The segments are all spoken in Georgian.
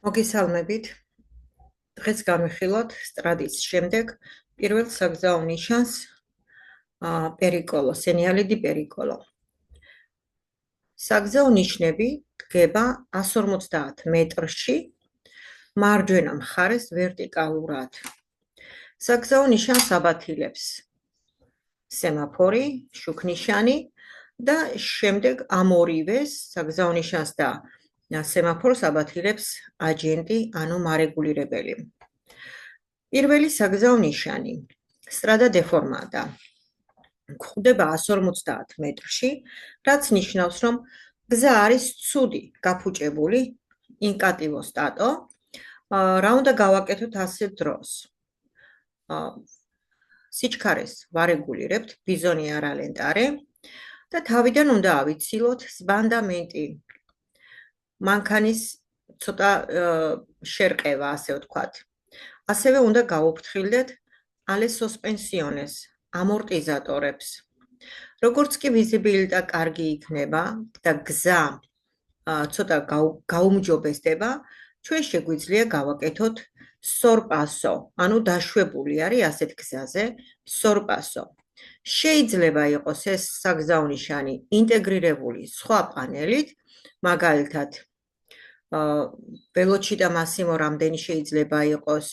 მოგესალმებით. დღეს განვიხილოთ სტრადის შემდეგ პირველ საგზაო ნიშანს პერიკოლო, სენიალიდი პერიკოლო. საგზაო ნიშნები დგება 150 მეტრში მარჯვენა მხარეს ვერტიკალურად. საგზაო ნიშანს აბათილებს სემაფორი, შუქნიშანი და შემდეგ ამ ორივეს საგზაო ნიშანს და სემაფორს აბათილებს აჯენტი, ანუ მარეგულირებელი. პირველი საგზაო ნიშანი სტრადა დეფორმადა. გვხვდება 150 მეტრში, რაც ნიშნავს, რომ გზა არის ცუდი, გაფუჭებული, ინკატივო სტატო. რა უნდა გავაკეთოთ ასეთ დროს? სიჩქარეს ვარეგულირებთ, ბიზონი არ ალენტარე და თავიდან უნდა ავიცილოთ სბანდამენტი. მანქანის ცოტა შერყევა, ასე ვთქვათ. ასევე უნდა გავუფრთხილდეთ ale suspensiones, ამორტიზატორებს. როგორც კი ვიზიბილიტა კარგი იქნება და გზა ცოტა გაუმჯობესდება, ჩვენ შეგვიძლია გავაკეთოთ სორპასო, ანუ დაშვებული არის ასეთ გზაზე სორპასო. შეიძლება იყოს ეს საგზაო ნიშანი ინტეგრირებული სხვა პანელით, მაგალითად ველოჩი და მასიმო რამდენი შეიძლება იყოს,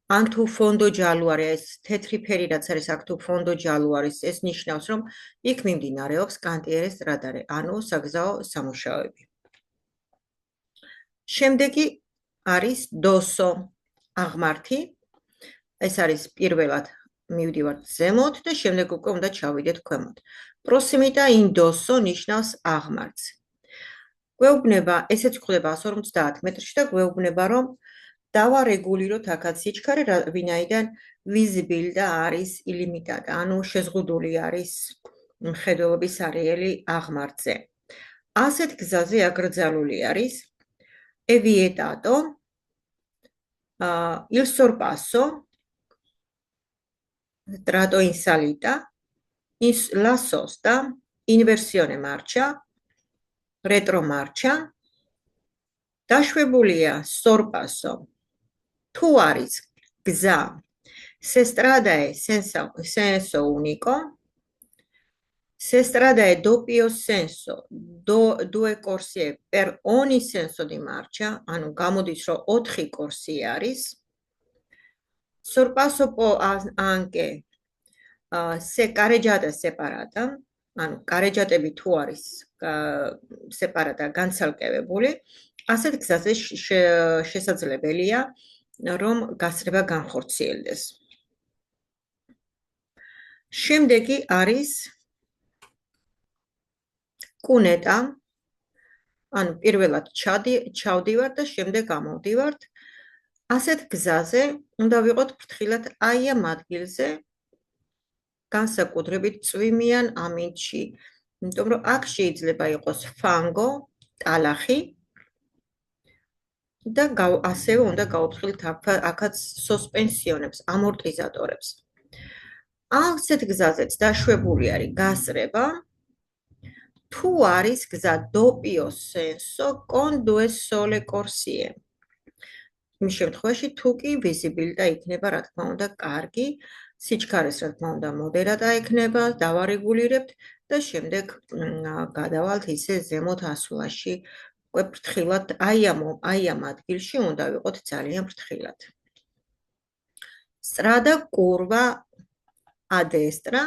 ან თუ ფონდო ჯალუ არის, ეს თეთრი ფერი რაც არის აქ თუ ფონდო ჯალუ არის, ეს ნიშნავს, რომ იქ მიმდინარეობს კანტიერეს რადარე, ანუ საგზაო სამუშაოები. შემდეგი არის დოსო აღმართი. ეს არის პირველად მივდივართ ზემოთ და შემდეგ უკვე უნდა ჩავიდეთ ქვემოთ. პროსიმიტა ინ დოსო ნიშნავს აღმართს. გვეუბნება, ესეც გვხვდება 150 მეტრში და გვეუბნება, რომ დავარეგულიროთ აქაც სიჩქარე, ვინაიდან ვიზიბილიტა არის ილიმიტადა, ანუ შეზღუდული არის მხედველობის არეალი აღმართზე. ასეთ გზაზე აკრძალული არის ევიეტატო, il sorpasso, trato in salita, la sosta, inversione marcia, retromarcia, დაშვებულია sorpasso. თუ არის გზა se strada è senso unico, se strada è doppio senso, due corsie per ogni senso di marcia, ანუ გამოდის რომ 4 კორსი არის. Sorpasso può anche se carreggiata separata, ანუ კარეჯატები თუ არის separata განცალკევებული, ასეთ გზაზე შესაძლებელია რომ გასრება განხორციელდეს. შემდეგი არის კუნეტა, ანუ პირველად ჩავდივართ და შემდეგ გამოვდივართ. ასეთ გზაზე უნდა ვიყოთ ფრთხილად აი ამ ადგილზე, განსაკუთრებით წვიმიან ამინდში, იმიტომ რომ აქ შეიძლება იყოს ფანგო, ტალახი და ასევე უნდა გავუფრთხილდეთ აქაც სუსპენსიონებს, ამორტიზატორებს. ასეთ გზაზეც დაშვებული არის გასრება, თუ არის გზა doppio senso con due sole corsie. იმ შემთხვევაში თუ კი ვიზიბილიტა იქნება, რა თქმა უნდა, კარგი, სიჩქარეს რა თქმა უნდა მოდერატა იქნება, დავარეგულირებთ და შემდეგ გადავალთ ისე ზემოთ ასვლაში. უკვე ფრთხილად აი ამ ადგილში უნდა ვიყოთ ძალიან ფრთხილად. Strada curva a destra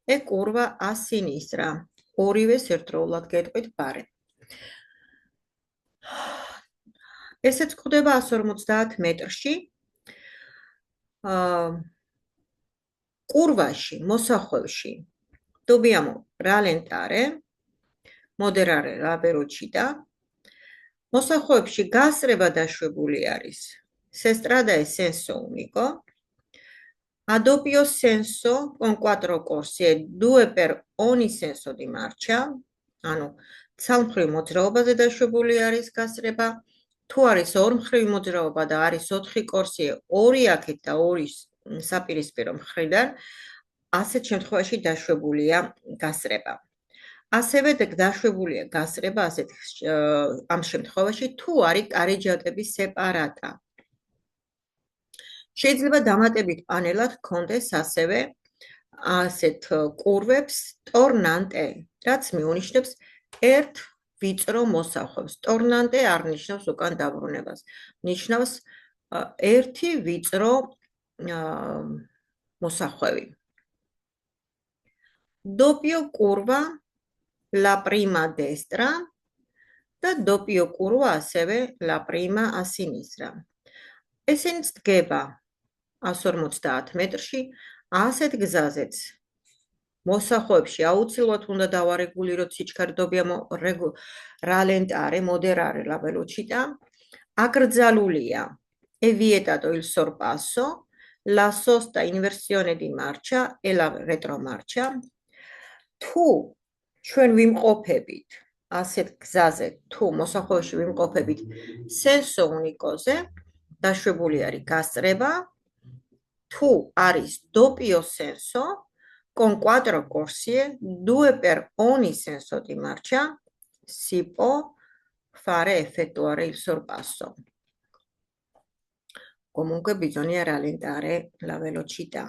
e curva a sinistra. ორივეს ერთდროულად გეტყვით ბარე. ესეც გვხვდება 150 მეტრში. კურვაში, მოსახვევში dobbiamo rallentare, moderare la velocità. მოსახვევში გასრება დაშვებული არის. Se strada è senso unico, a doppio senso con 4 corsie, 2 per ogni senso di marcia, ანუ ცალმხრივ მოძრაობაზე დაშვებული არის გასრება. თუ არის ორმხრივ მოძრაობა და არის 4 კორსი, 2 აქეთ და 2 საპირისპირო მხრიდან, ასეთ შემთხვევაში დაშვებულია გასრება. ასევე დაშვებულია გასწრება ასეთ ამ შემთხვევაში თუ არის კარეჯატების სეპარატა. შეიძლება დამატებით პანელად ჰქონდეს ასევე ასეთ კურვებს ტორნანტე, რაც მიუნიშნებს ერთ ვიწრო მოსახვევს. ტორნანტე არ ნიშნავს უკან დაბრუნებას. ნიშნავს ერთი ვიწრო მოსახვევი. დოპიო კურვა la prima destra და დოპიო კურვა ასევე la prima a sinistra. ესენი დგება 150 მეტრში, ასეთ გზაზეც მოსახვევში აუცილებლად უნდა დავარეგულიროთ სიჩქარეობია rallentare, moderare la velocità. აკრძალულია è vietato il sorpasso, la sosta in versione di marcia e la retromarcia. თუ ჩვენ ვიმყოფებით ასეთ გზაზე, თუ მოსახვევში ვიმყოფებით senso unicoze, დაშვებული არის გასწრება, თუ არის doppio senso, con quattro corsie, due per ogni senso di marcia, si può fare effettuare il sorpasso. Comunque bisogna rallentare la velocità.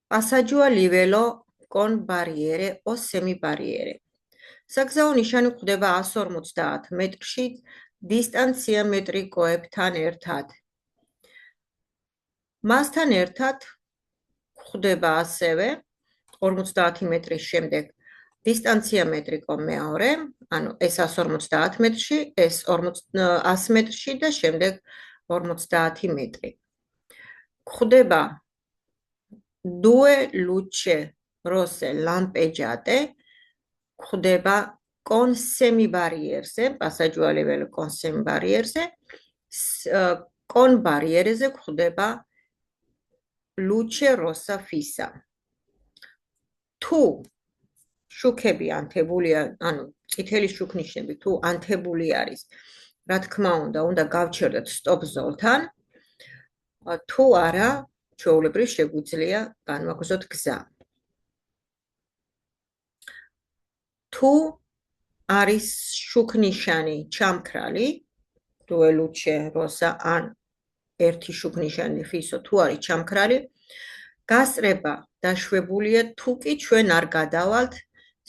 Passaggio a livello con barriere o semibarriere. საგზაო ნიშანი გვხვდება 150 მეტრში დისტანცია მეტრიკოებთან ერთად. მასთან ერთად გვხვდება ასევე 50 მეტრის შემდეგ დისტანცია მეტრიკო მეორე, ანუ ეს 150 მეტრში, ეს 100 მეტრში და შემდეგ 50 მეტრი. გვხვდება due luce rosse lampeggiate, გვხვდება con semibarrierse, passaggio a livello con semibarrierse, con barrierese გვხვდება luce rossa fissa. თუ შუქები ანთებულია, ანუ წითელი შუქნიშნები თუ ანთებული არის, რა თქმა უნდა გავჩერდეთ stop ზოლთან, თუ არა, ჩვეულებრივ შეგვიძლია განვაგრძოთ გზა. თუ არის შუქნიშანი ჩამქრალი, due luce rossa ან ერთი შუქნიშანი fissa თუ არის ჩამქრალი, გასწრება დაშვებულია თუ კი ჩვენ არ გადავალთ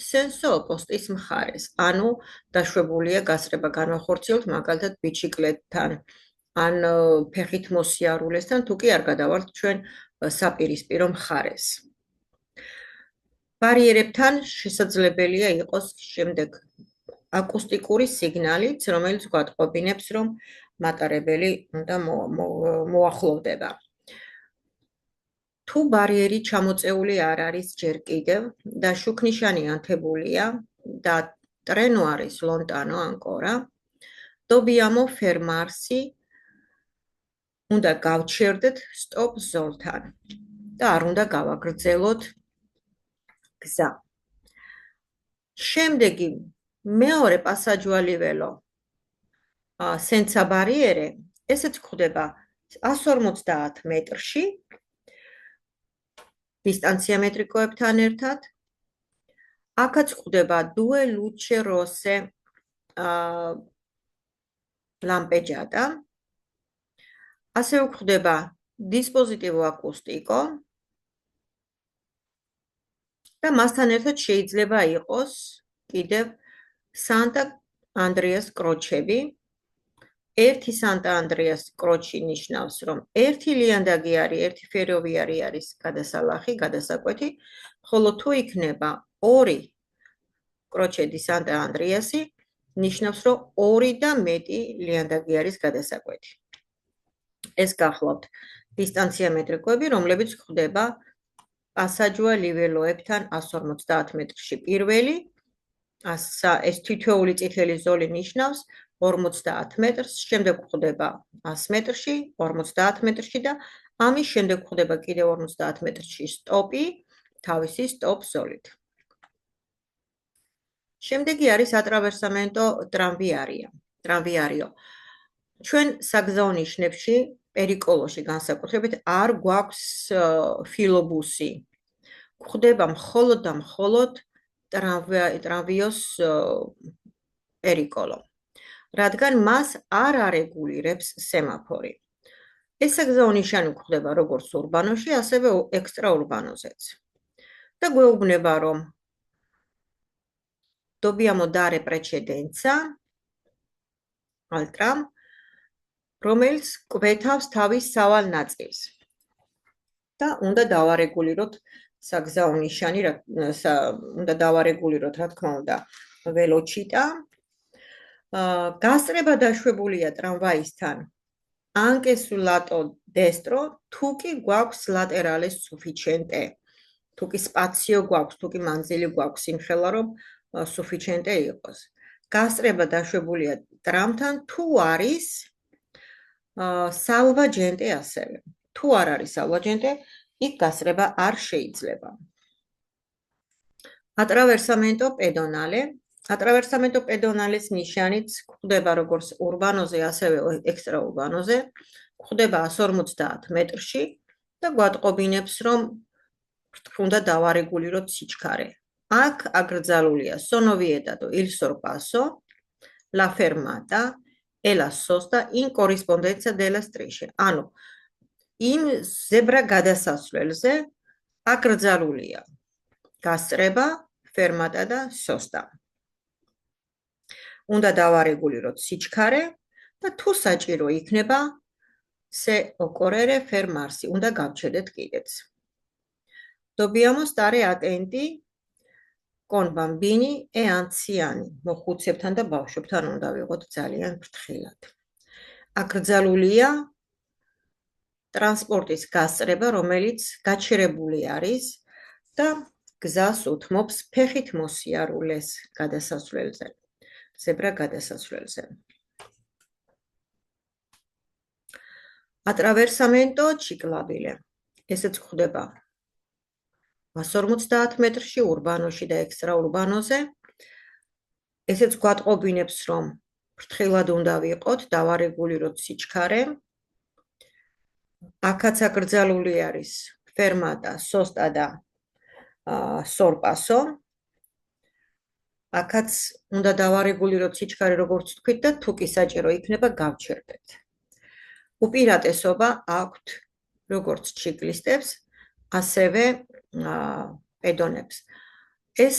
senso oppostis მხარეს, ანუ დაშვებულია გასწრება განვახორციელოთ მაგალითად ბიციკლეტთან ან ფეხით მოსიარულესთან, თუ კი არ გადავალთ ჩვენ საპირისპირო მხარეს. ბარიერებთან შესაძლებელია იყოს შემდეგ აკუსტიკური სიგნალიც, რომელიც გვატყობინებს, რომ მატარებელი უნდა მოახლოვდება. თუ ბარიერი ჩამოწეული არ არის ჯერ კიდევ და შუქნიშანი ანთებულია და ტრენო არის lontano ancora, dobbiamo fermarsi, უნდა გავჩერდეთ stop ზოლთან და არ უნდა გავაგრძელოთ გზა. შემდეგი მეორე passaggio a livello senza barriere, ესეც გვხვდება 150 მეტრში დისტანცია მეტრიკოებთან ერთად. აქაც გვხვდება due luce rosse lampeggiata. ასევე გვხვდება dispositivo acustico და მასთან ერთად შეიძლება იყოს კიდევ Santa Andreas კროჩები. ერთი Santa Andreas კროჩი ნიშნავს, რომ ერთი ლიანდაგი არის, ერთი ფეროვიარი არის გადასალახი, გადასაკვეთი, ხოლო თუ იქნება ორი კროჩედი Santa Andreas-ი, ნიშნავს, რომ ორი და მეტი ლიანდაგი არის გადასაკვეთი. ეს გახლავთ დისტანცია მეტრიკოები, რომლებიც გვხვდება passaggio a livelloებთან 150 მეტრში პირველი, ეს თითოეული წითელი ზოლი ნიშნავს 50 მეტრს, შემდეგ გვხვდება 100 მეტრში, 50 მეტრში და ამის შემდეგ გვხვდება კიდევ 50 მეტრში სტოპი, თავისი სტოპ ზოლით. შემდეგი არის attraversamento tranviario. ჩვენ საგზაო ნიშნებში პერიკოლოში განსაკუთრებით არ გვაქვს ფილობუსი, გვხვდება მხოლოდ და მხოლოდ ტრამვიოს პერიკოლო, რადგან მას არ არეგულირებს სემაფორი. ეს საგზაო-ნიშანი გვხვდება როგორც ურბანოში, ასევე ექსტრაურბანოზეც. და გვეუბნება, რომ dobbiamo dare precedenza al tram, რომელიც კვეთავს თავის სავალ ნაწილს. და უნდა დავარეგულიროთ საგზაო-ნიშანი, უნდა დავარეგულიროთ, რა თქმა უნდა, ველოჩიტა. გასწრება დაშვებულია ტრამვაისთან anche sul lato destro, თუ კი გვაქვს laterale sufficiente. თუ კი სპაციო გვაქვს, თუ კი მანძილი გვაქვს იმხელა, რომ sufficiente იყოს. გასწრება დაშვებულია ტრამთან, თუ არის salvagente ასევე. თუ არ არის salvagente, იქ გასწრება არ შეიძლება. Attraversamento pedonale. Attraversamento pedonales ნიშანიც გვხვდება როგორც ურბანოზე, ასევე ექსტრაურბანოზე. გვხვდება 150 მეტრში და გვატყობინებს, რომ უნდა დავარეგულიროთ სიჩქარე. აქ აკრძალულია sono vietato il sorpasso, la fermata e la sosta in corrispondenza della strisce. ანუ იმ ზებრა გადასასვლელზე აკრძალულია გასწრება, fermata და sosta. უნდა დავარეგულიროთ სიჩქარე და თუ საჭირო იქნება se occorrere fermarsi, უნდა გავჩერდეთ კიდეც. Dobbiamo stare attenti con bambini e anziani. მოხუცებთან და ბავშვებთან უნდა ვიყოთ ძალიან ფრთხილად. აკრძალულია ტრანსპორტის გასწრება, რომელიც გაჩერებული არის და გზას უთმობს ფეხით მოსიარულეს გადასასვლელზე. ზებრა გადასასვლელზე. Attraversamento ciclabile. ესეც გვხვდება 150 მეტრში ურბანოში და ექსტრაურბანოზე. ესეც გვატყობინებს, რომ ფრთხილად უნდა ვიყოთ, დავარეგულიროთ სიჩქარე. აქაც აკრძალული არის fermata, sosta და sorpasso. აქაც უნდა დავარეგულიროთ სიჩქარე, როგორც თქვით და თუ კი საჭირო იქნება, გავჩერდეთ. უპირატესობა აქვთ როგორც ჩიკლისტებს, ასევე პედონებს. ეს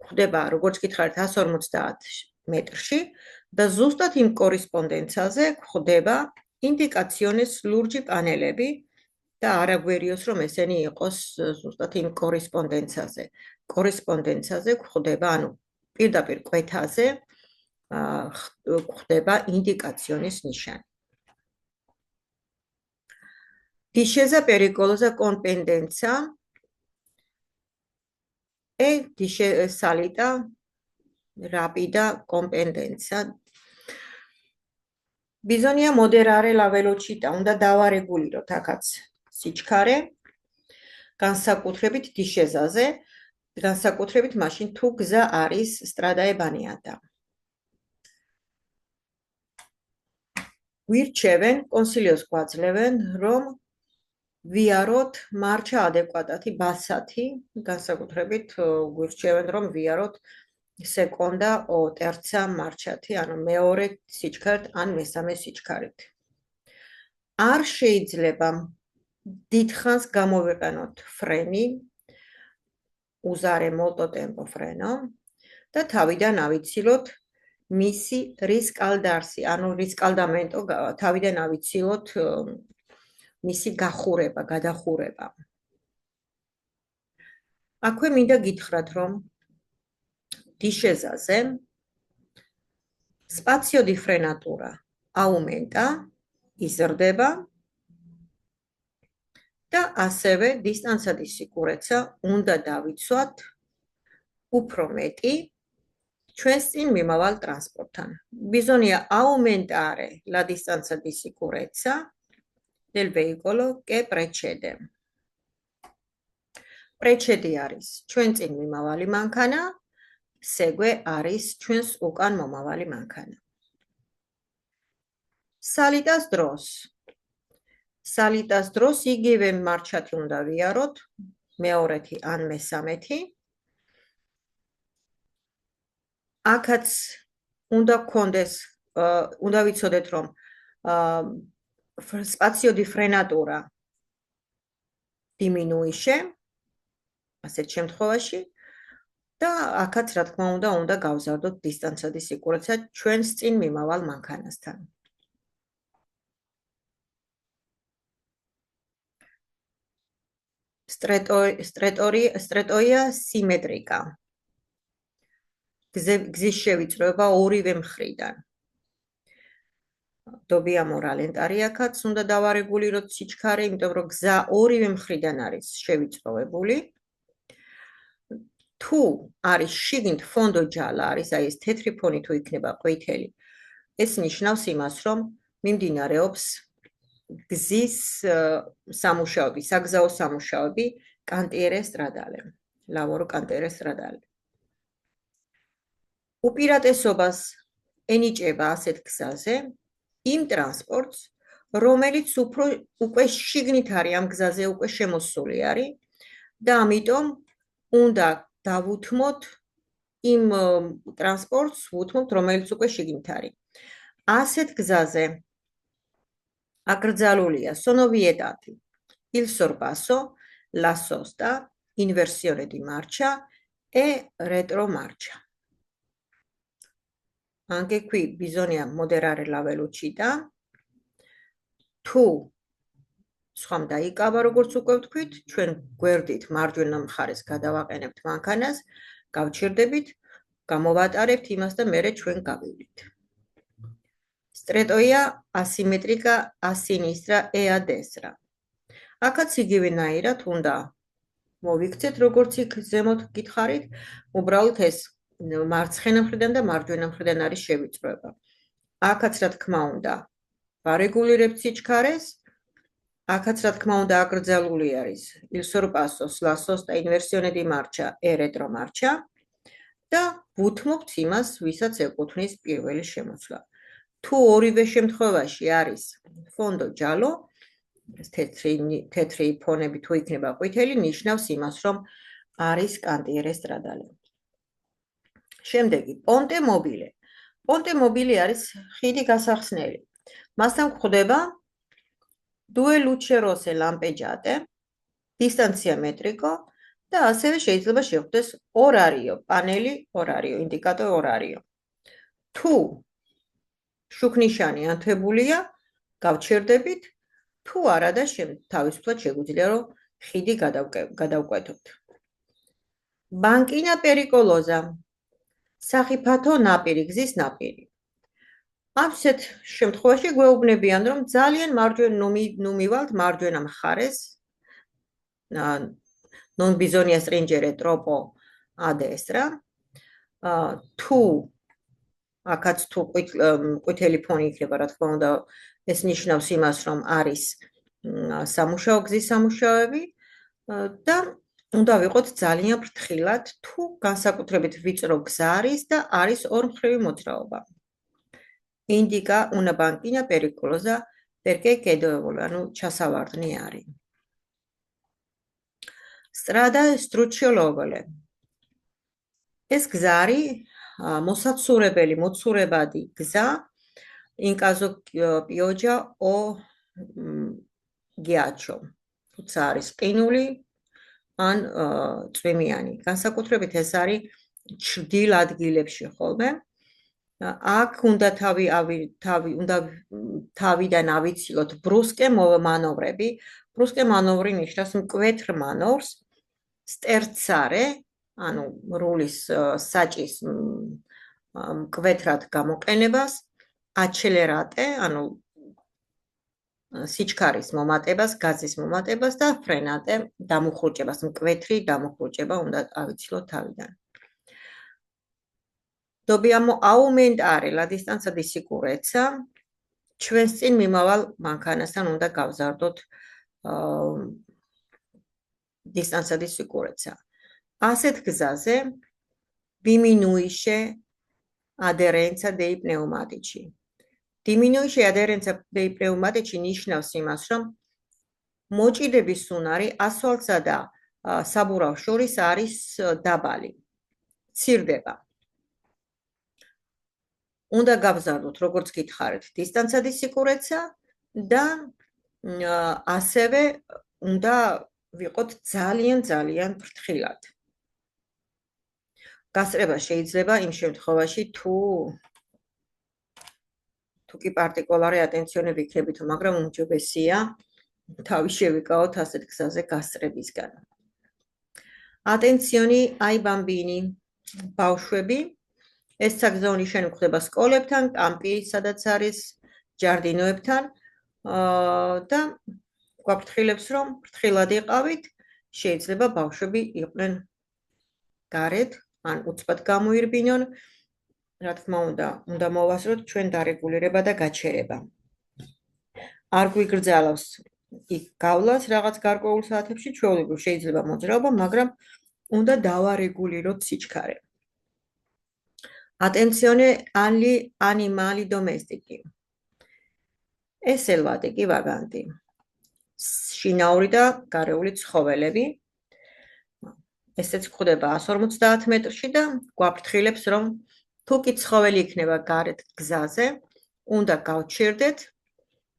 გვხვდება, როგორც გითხარით, 150 მეტრში და ზუსტად იმ კორესპონდენციაზე გვხვდება ინდიკაციონის ლურჯი პანელები და არ აგვერიოს, რომ ესენი იყოს ზუსტად იმ კორესპონდენციაზე. კორესპონდენციაზე გვხვდება, ანუ პირდაპირ კვეთაზე გვხვდება ინდიკაციონის ნიშანი. Discesa pericolosa con pendenza e salita rapida con pendenza. Bisogna moderare la velocità, უნდა დავარეგულიროთ აქაც სიჩქარე, განსაკუთრებით დიშეზაზე, განსაკუთრებით მაშინ თუ გზა არის stradaebaniata. გვირჩევენ, კონსილიოს გვაძლევენ, რომ ვიაროთ მარჩა ადეკვატათი ბასათი, განსაკუთრებით გვირჩევენ, რომ ვიაროთ სეკონდა o terza marciati, ანუ მეორე სიჩქარით ან მესამე სიჩქარით. არ შეიძლება დიდხანს გამოვიყენოთ ფრენი, usare molto tempo freno და თავიდან ავიცილოთ მისი riscaldarsi, ანუ riscaldamento, თავიდან ავიცილოთ მისი გახურება, გადახურება. აქვე მინდა გითხრათ, რომ discesაზე spazio di frenatura aumenta, იზრდება და ასევე distanza di sicurezza უნდა დავიცვათ უფრო მეტი ჩვენს წინ მიმავალ ტრანსპორტთან. Bisogna aumentare la distanza di sicurezza del veicolo che precede. Precede არის ჩვენ წინ მიმავალი მანქანა, segue არის ჩვენს უკან მომავალი მანქანა. Salitas dros. Salitas dros იგივე მარჩათი უნდა ვიაროთ, მეორეთი ან მესამეთი. აქაც უნდა გქონდეს, უნდა ვიცოდეთ, რომ სპაციო di frenatura diminuisce, ასეთ შემთხვევაში და აქაც რა თქმა უნდა გავზარდოთ დისტანცადი სიკურეცა ჩვენს წინ მიმავალ მანქანასთან. Stretoia simmetrica. გზის შევიწროება ორივე მხრიდან. Dobbiamo rallentare აქაც უნდა დავარეგულიროთ სიჩქარე, იმიტომ რომ გზა ორივე მხრიდან არის შევიწროვებული. თუ არის შიგნით ფონდო ჯალა არის, აი ეს თეთრი ფონი თუ იქნება ყვითელი, ეს ნიშნავს იმას, რომ მიმდინარეობს გზის სამუშაოები, საგზაო სამუშაოები cantiere stradale, lavoro cantiere stradale. უპირატესობას ენიჭება ასეთ გზაზე იმ ტრანსპორტს, რომელიც უკვე შიგნით არის ამ გზაზე უკვე შემოსული არის და ამიტომ უნდა დავუთმოთ იმ ტრანსპორტს, ვუთმობთ, რომელიც უკვე შიგნით არის. ასეთ გზაზე აკრძალულია sono vietati il sorpasso, la sosta, inversione di marcia e retromarcia. Anche qui bisogna moderare la velocità. თუ სხვამ დაიკავა, როგორც უკვე ვთქვით, ჩვენ გვერდით მარჯვენა მხარეს გადავაყენებთ მანქანას, გავჩერდებით, გამოვატარებთ იმას და მერე ჩვენ გავივლით. Stretoia asimmetrica a sinistra e a destra. აქაც იგივენაირად უნდა მოვიქცეთ, როგორც იქ ზემოთ გითხარით, უბრალოდ ეს მარცხენა მხრიდან და მარჯვენა მხრიდან არის შევიწროება. აქაც რა თქმა უნდა ვარეგულირებთ სიჩქარეს, აქაც რა თქმა უნდა აკრძალული არის il sorpasso, la sosta, inversione di marcia e retromarcia და ვუთმობთ იმას, ვისაც ეკუთვნის პირველი შემოცვლა. თუ ორივე შემთხვევაში არის fondo giallo, თეთრი ფონები თუ იქნება ყვითელი, ნიშნავს იმას, რომ არის cantiere stradale. შემდეგი, ponte mobile. Ponte mobile არის ხიდი გასახსნელი. მასთან გვხვდება due luce rosse lampeggiate, distanzia metrico და ასევე შეიძლება შეხვდეს orario, paneli orario, indicator orario. თუ შუქნიშანი ანთებულია, გავჩერდებით, თუ არა და თავისუფლად შეგვიძლია რომ ხიდი გადავკვეთოთ. Banchina pericolosa. სახიფათო ნაპირი, გზის ნაპირი. ასეთ შემთხვევაში გვეუბნებიან, რომ ძალიან ნუ მივალთ მარჯვენა მხარეს, non bisogna stringere troppo a destra. თუ აქაც თუ ყვითელი ფონი იქნება, რა თქმა უნდა, ეს ნიშნავს იმას, რომ არის სამუშაო გზის სამუშაოები და უნდა ვიყოთ ძალიან ფრთხილად, თუ განსაკუთრებით ვიწრო გზა არის და არის ორმხრივი მოძრაობა. Indica una banchina pericolosa perché chiedono, ანუ ჩასავარდნი არის. Strada strucciolevole. ეს გზა არის მოსაცურებელი, მოცურებადი გზა, in caso pioggia o ghiaccio. თუცა არის ყინული ან წვიმიანი. განსაკუთრებით ეს არის ჩრდილ ადგილებში ხოლმე. აქ უნდა თავიდან ავიცილოთ ბრუსკე მანევრები. ბრუსკე მანევრი ნიშნავს მკვეთრ მანევრს, sterzare, ანუ რულის საჭის მკვეთრად გამოყენებას, accelerate, ანუ სიჩქარის მომატებას, გაზის მომატებას და frenate, დამუხრუჭებას, მკვეთრი დამუხრუჭება უნდა ავიცილოთ თავიდან. Dobbiamo aumentare la distanza di sicurezza. ჩვენს წინ მიმავალ მანქანასთან უნდა გავზარდოთ distanza di sicurezza. ასეთ გზაზე diminuisce aderenza dei pneumatici. Diminuisce aderenza dei pneumatici ნიშნავს იმას, რომ მოჭიდების უნარი ასფალტსა და საბურავ შორის არის დაბალი. ცირდება. უნდა გავზარდოთ, როგორც გითხარით, დისტანცადი სიკურეცა და ასევე უნდა ვიყოთ ძალიან ფრთხილად. გასწრება შეიძლება იმ შემთხვევაში, თუ კი პარტიკულარი ატენციონი ვიქნებით, მაგრამ უმჯობესია თავი შევიკავოთ ასეთ გზაზე გასწრებისგან. ატენციონი, აი ბამბინი, ბავშვები, ეს საგზაო ნიშანი გვხდება სკოლებთან, კამპი, სადაც არის ჯარდინოებთან და გვაფრთხილებს, რომ ფრთხილად იყავით, შეიძლება ბავშვები იყვნენ გარეთ, ან უცბად გამოირბინონ, რა თქმა უნდა მოვასწროთ ჩვენ დარეგულირება და გაჩერება. არ გვიგრძალავს იქ გავლას რაღაც გარკვეულ საათებში, ჩვეულებრივ შეიძლება მოძრაობა, მაგრამ უნდა დავარეგულიროთ სიჩქარე. Attenzione agli animali domestici. Selvatic vaganti. შინაური და გარეული ცხოველები. ესეც გვხვდება 150 მეტრში და გვაფრთხილებს, რომ თუ კი ცხოველი იქნება გარეთ გზაზე, უნდა გავჩერდეთ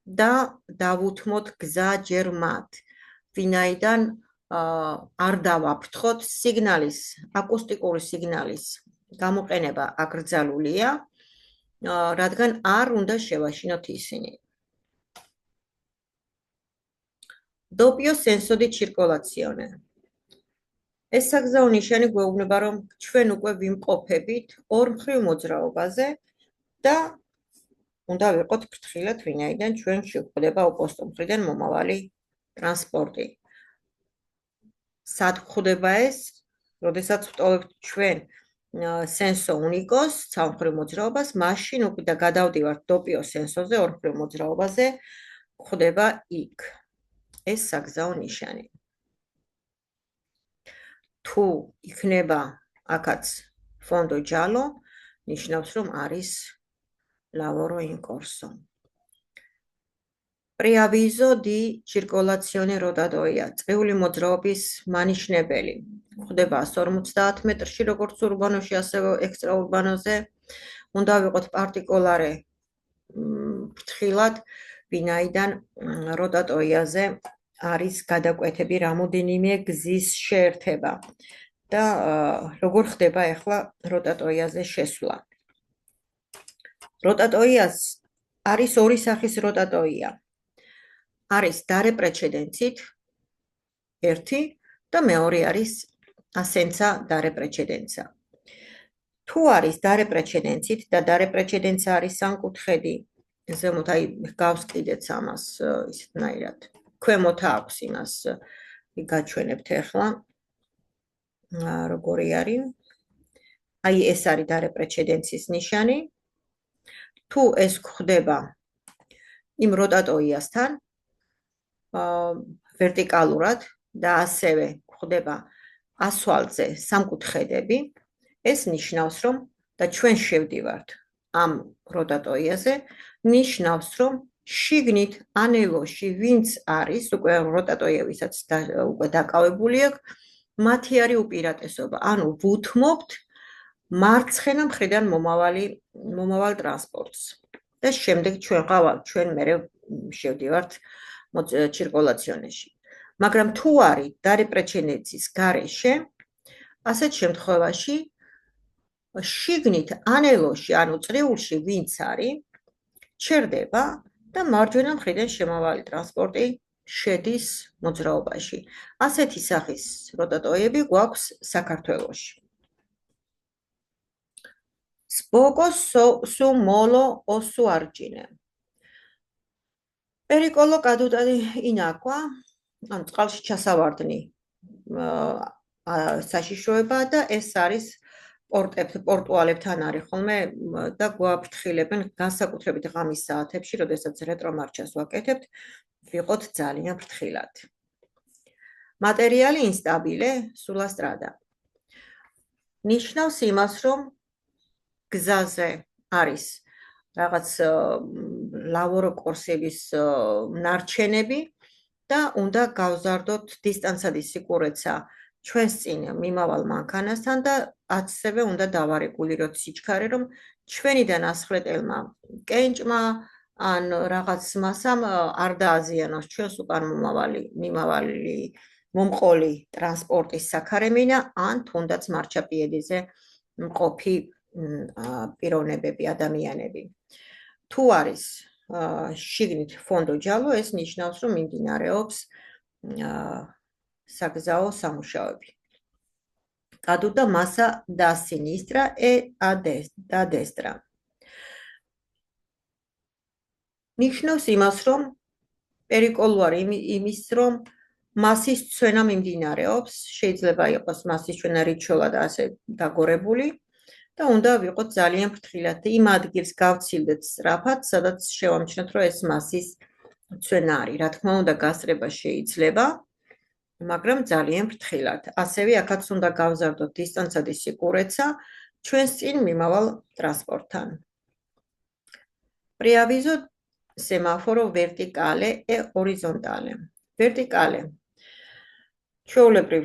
და დავუთმოთ გზა ჯერ მათ, ვინაიდან არ დავაფრთხოთ სიგნალის, აკუსტიკური სიგნალის გამოყენება აკრძალულია, რადგან არ უნდა შევაშინოთ ისინი. Doppio senso di circolazione. ეს საგზაო ნიშანი გვეუბნება, რომ ჩვენ უკვე ვიმყოფებით ორმხრივ მოძრაობაზე და უნდა ვიყოთ ფრთხილად, ვინაიდან ჩვენ შევხვდება ოპოსტო მხრიდან მომავალი ტრანსპორტი. სად გვხვდება ეს? როდესაც ვტოვებთ ჩვენ სენსო უნიკოს, სამმხრივ მოძრაობას, მაშინ უკვე და გადავდივართ დოპიო სენსოზე, ორმხრივ მოძრაობაზე, გვხვდება იქ ეს საგზაო ნიშანი. თუ იქნება აქაც ფონდო ჯალო, ნიშნავს, რომ არის lavoro in corso. Preavviso di circolazione rotatoria. წრიული მოძრაობის მანიშნებელი. გვხვდება 150 მეტრში, როგორც ურბანოში, ასევე ექსტრაურბანოზე. უნდა ვიყოთ პარტიკულარე ფრთხილად, ვინაიდან როტატორიაზე არის გადაკვეთები რამოდენიმე გზის შეერთება და როგორ ხდება ახლა როტატორიაზე შესვლა. როტატორიას არის ორი სახის როტატორია. არის dare precedențit, ერთი და მეორე არის assenza dare precedenza. თუ არის dare precedențit და dare precedenza არის სამკუთხედი, ზემოთ აი გავს კიდეც ამას ისეთნაირად. ქვემოთ აქვს იმას გაჩვენებთ ახლა როგორი არის. აი ეს არის dare precedențis ნიშანი. თუ ეს გვხდება იმ როტატორიასთან ვერტიკალურად და ასევე გვხდება ასვალზე სამკუთხედები, ეს ნიშნავს, რომ და ჩვენ შევდივართ ამ როტატორიაზე, ნიშნავს, რომ შიგნით ანელოში ვინც არის, უკვე როტატორია ვისაც უკვე დაკავებული აქვს, მათი არის უპირატესობა. ანუ ვუთმობთ მარცხენა მხრიდან მომავალ ტრანსპორტს. და შემდეგ ჩვენ მერე შევდივართ circolazione-ში. მაგრამ თუ არის dare precedențis გარეშე, ასეთ შემთხვევაში შიგნით ანელოში, ანუ წრიულში ვინც არის, ჩერდება და მარჯვენა მხრიდან შემავალი ტრანსპორტი შედის მოძრაობაში. ასეთი სახის როტატორიები გვაქვს საქართველოში. Spoco su molo o su argine. Pericolo caduta in acqua, ანუ წყალში ჩასავარდნი საშიშროება და ეს არის პორტუალებთან არის ხოლმე და გვაფრთხილებენ განსაკუთრებით ღამის საათებში, როდესაც რეტრომარჩას ვაკეთებთ, ვიყოთ ძალიან ფრთხილად. Materiale instabile sulla strada. ნიშნავს იმას, რომ გზაზე არის რაღაც ლავორო კორსების ნარჩენები და უნდა გავზარდოთ დისტანცადი სიკურეცა ჩვენს წინ მიმავალ მანქანასთან და ასევე უნდა დავარეგულიროთ სიჩქარე, რომ ჩვენიდან ასხლეტელმა კენჭმა ან რაღაც მასამ არ დააზიანოს ჩვენს უკან მიმავალი მომყოლი ტრანსპორტის საქარემინა ან თუნდაც მარჩაპიედიზე მყოფი პიროვნებები, ადამიანები. თუ არის შიგნით ფონდო ჯალო, ეს ნიშნავს, რომ მიმდინარეობს საგზაო სამუშაოები. Caduta masa da sinistra e da destra. ნიშნავს იმას, რომ პერიკოლუარი იმის, რომ მასის ცვენა მიმდინარეობს, შეიძლება იყოს მასის ცვენა რიჩოლა და ასე დაგორებული და უნდა ვიყოთ ძალიან ფრთხილად და იმ ადგილს გავცილდეთ სწრაფად, სადაც შევამჩნევთ, რომ ეს მასის ცვენა არის. რა თქმა უნდა, გასწრება შეიძლება, მაგრამ ძალიან ფრთხილად. ასევე აქაც უნდა გავზარდოთ დისტანცადი სიკურეცა ჩვენს წინ მიმავალ ტრანსპორტთან. Preavviso semaforo verticale e orizzontale. Verticale. ჩვეულებრივ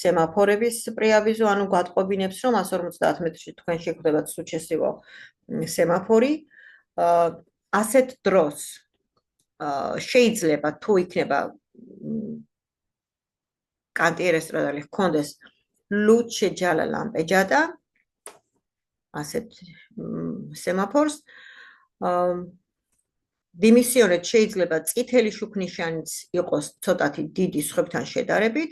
სემაფორების პრეავიზო, ანუ გვატყობინებს, რომ 150 მეტრში თქვენ შეხვდებათ სულ შესივო სემაფორი. ასეთ დროს შეიძლება თუ იქნება კანტიერესტრადალი ჰქონდეს luce gialla lampeggiata, ასეთ სემაფორს დიმისიონეთ შეიძლება წითელი შუქნიშანიც იყოს ცოტათი დიდი სხვებთან შედარებით,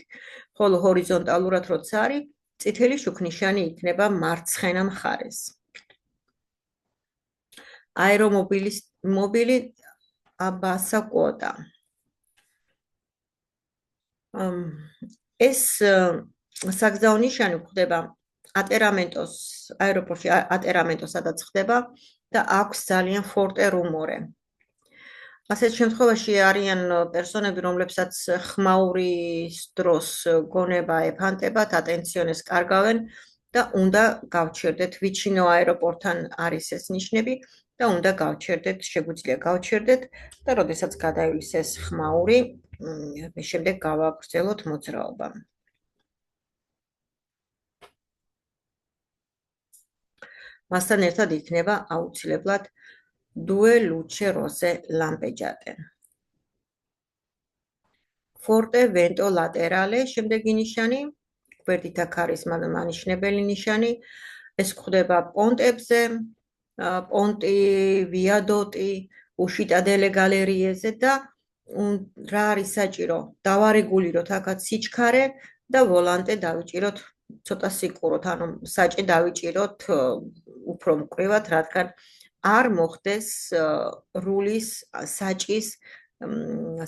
ხოლო ჰორიზონტალურად როცა არის, წითელი შუქნიშანი იქნება მარცხენა მხარეს. აერომობილი აბასა კვოტა. ეს საგზაო ნიშანი ხდება ატერამენტოს აეროპორტში, ატერამენტოს სადაც ხდება და აქვს ძალიან ფორტე რუმორე. ასეთ შემთხვევაში არიან პერსონები, რომლებსაც ხმაურის დროს გონება ეფანტებათ, ატენციონეს კარგავენ და უნდა გავჩერდეთ ვიჩინო აეროპორტთან არის ეს ნიშნები და უნდა გავჩერდეთ, შეგვიძლია გავჩერდეთ და როდესაც გადაივლის ეს ხმაური, შემდეგ გავაგრძელოთ მოძრაობა. მასთან ერთად იქნება აუცილებლად due luce rosse lampeggiate. Forte vento laterale, შემდეგი ნიშანი, გვერდით აქ არის მანიშნებელი ნიშანი, ეს გვხვდება პონტებზე, პონტი, ვიადოტი, უშიტადელე გალერიეზე და რა არის საჭირო? დავარეგულიროთ აქაც სიჩქარე და ვოლანტე დავიჭიროთ ცოტა სიკუროთ, ანუ საჭი დავიჭიროთ უფრო მკვრივად, რადგან არ მოხდეს rulis საჭის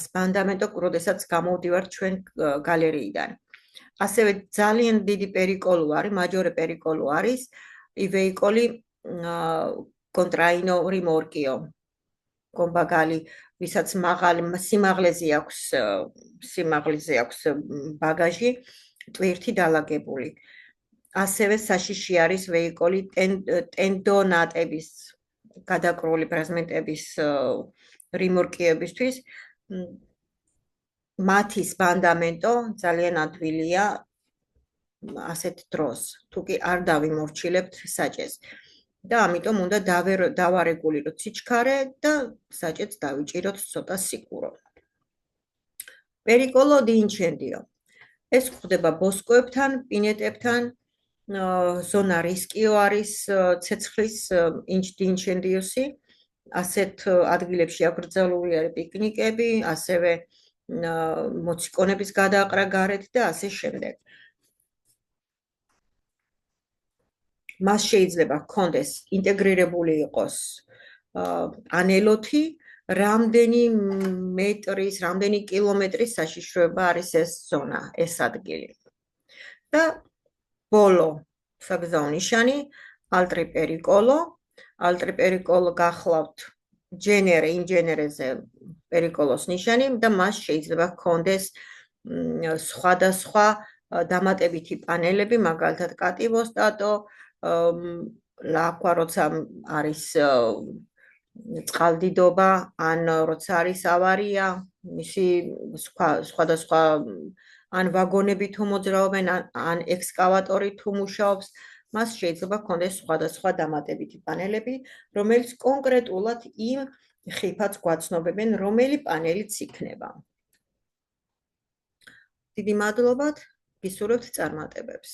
სპანდამენტო, როდესაც გამოვდივართ ჩვენ გალერიიდან. ასევე ძალიან დიდი პერიკოლო არის, მაჯორე პერიკოლო არის, ივეიკოლი კონტრაინო რიმორკიო. კომბაგალი, ვისაც მაღალი სიმაღლეზე აქვს ბაგაჟი, ტვირთი დალაგებული. ასევე საშიში არის ვეიკოლი ტენდონატების გადაკრული ფრაგმენტების რიმორკიებისთვის. მათი სპანდამენტო ძალიან ადვილია ასეთ დროს, თუ კი არ დავიმორჩილებთ საჭეს. და ამიტომ უნდა დავარეგულიროთ სიჩქარე და საჭეც დავიჭიროთ ცოტა სიკურო. Pericolo di incendio. ეს ხდება ბოსკოებთან, პინეტებთან, ზონა რისკიო არის ცეცხლის ინჩენდიუსი. ასეთ ადგილებში აკრძალული არის პიკნიკები, ასევე მოციქონების გადაყრა გარეთ და ასე შემდეგ. მას შეიძლება ჰქონდეს ინტეგრირებული იყოს პანელოთი, რამდენი მეტრის, რამდენი კილომეტრის საშიშროება არის ეს ზონა, ეს ადგილი. და ბოლო საგზაო ნიშანი ალტრი პერიკოლო გახლავთ იმ ჯენერეზე პერიკოლოს ნიშანი და მას შეიძლება ჰქონდეს სხვადასხვა დამატებითი პანელები, მაგალითად კატივოსტატო, ლაქვა, როცა არის წყალდიდობა, ან როცა არის ავარია, მისი სხვადასხვა ან ვაგონები თუ მოძრაობენ, ან ექსკავატორი თუ მუშაობს, მას შეიძლება ჰქონდეს სხვადასხვა დამატებითი პანელები, რომელიც კონკრეტულად იმ ხიფათს გვაცნობებენ, რომელი პანელიც იქნება. დიდი მადლობა, გისურვებთ წარმატებებს.